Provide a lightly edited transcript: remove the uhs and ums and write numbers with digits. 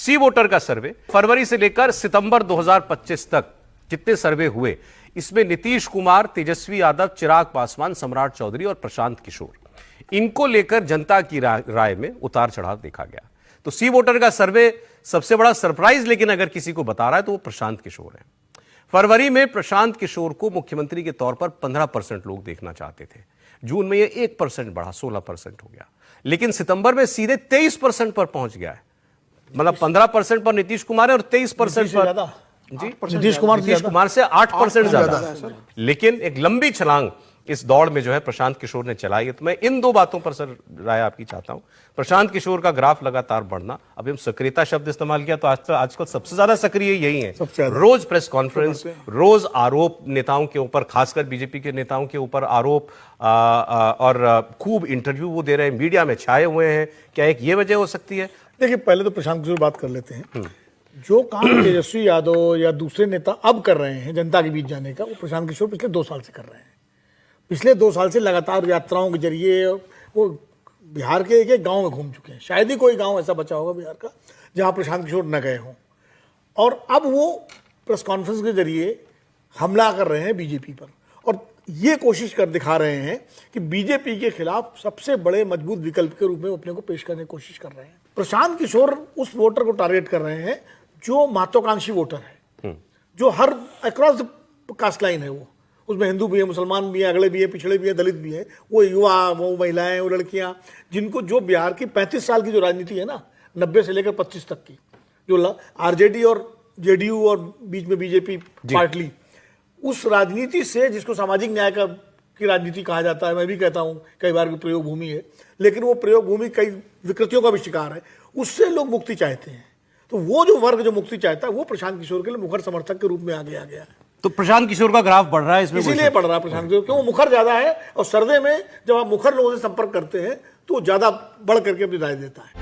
सी voter का सर्वे फरवरी से लेकर सितंबर 2025 तक जितने सर्वे हुए, इसमें नीतीश कुमार, तेजस्वी यादव, चिराग पासवान, सम्राट चौधरी और प्रशांत किशोर, इनको लेकर जनता की राय में उतार चढ़ाव देखा गया। तो सी वोटर का सर्वे सबसे बड़ा सरप्राइज लेकिन अगर किसी को बता रहा है तो वो प्रशांत किशोर है। फरवरी में प्रशांत किशोर को मुख्यमंत्री के तौर पर 15% लोग देखना चाहते थे। जून में ये 1% बढ़ा, 16% हो गया, लेकिन सितंबर में सीधे 23% पर पहुंच गया है। मतलब 15% पर नीतीश कुमार है और 23% पर जी नीतीश कुमार से 8% ज्यादा। लेकिन एक लंबी छलांग इस दौड़ में जो है प्रशांत किशोर ने चलाई है। तो मैं इन दो बातों पर सर राय आपकी चाहता हूं। प्रशांत किशोर का ग्राफ लगातार बढ़ना, अभी हम सक्रियता शब्द इस्तेमाल किया तो आजकल सबसे ज्यादा सक्रिय यही है। रोज प्रेस कॉन्फ्रेंस, रोज आरोप नेताओं के ऊपर, खासकर बीजेपी के नेताओं के ऊपर आरोप, और खूब इंटरव्यू वो दे रहे हैं, मीडिया में छाए हुए हैं। क्या एक ये वजह हो सकती है? देखिए, पहले तो प्रशांत किशोर बात कर लेते हैं। जो काम तेजस्वी यादव या दूसरे नेता अब कर रहे हैं जनता के बीच जाने का, वो प्रशांत किशोर पिछले 2 साल से कर रहे हैं। पिछले 2 साल से लगातार यात्राओं के जरिए वो बिहार के एक गांव में घूम चुके हैं। शायद ही कोई गांव ऐसा बचा होगा बिहार का जहां प्रशांत किशोर न गए हों। और अब वो प्रेस कॉन्फ्रेंस के जरिए हमला कर रहे हैं बीजेपी पर, और ये कोशिश कर दिखा रहे हैं कि बीजेपी के खिलाफ सबसे बड़े मजबूत विकल्प के रूप में अपने को पेश करने की कोशिश कर रहे हैं। प्रशांत किशोर उस वोटर को टारगेट कर रहे हैं जो महत्वाकांक्षी वोटर है, जो हर अक्रॉस कास्ट लाइन है। वो उसमें हिंदू भी है, मुसलमान भी है, अगले भी है, पिछड़े भी है, दलित भी है। वो युवा, वो महिलाएं, वो लड़कियां, जिनको जो बिहार की 35 साल की जो राजनीति है ना, 90 से लेकर 25 तक की, जो आरजेडी और जेडीयू और बीच में बीजेपी पार्टली, उस राजनीति से, जिसको सामाजिक न्याय की राजनीति कहा जाता है, मैं भी कहता हूं कई बार की प्रयोग भूमि है, लेकिन वो प्रयोग भूमि कई विकृतियों का भी शिकार है। उससे लोग मुक्ति चाहते हैं। तो वो जो वर्ग जो मुक्ति चाहता है, वो प्रशांत किशोर के लिए मुखर समर्थक के रूप में आगे आ गया है। तो प्रशांत किशोर का ग्राफ बढ़ रहा है इसमें, इसीलिए बढ़ रहा है प्रशांत किशोर, क्यों? मुखर ज्यादा है, और सर्वे में जब आप मुखर लोगों से संपर्क करते हैं तो ज्यादा बढ़ करके अपनी राय देता है।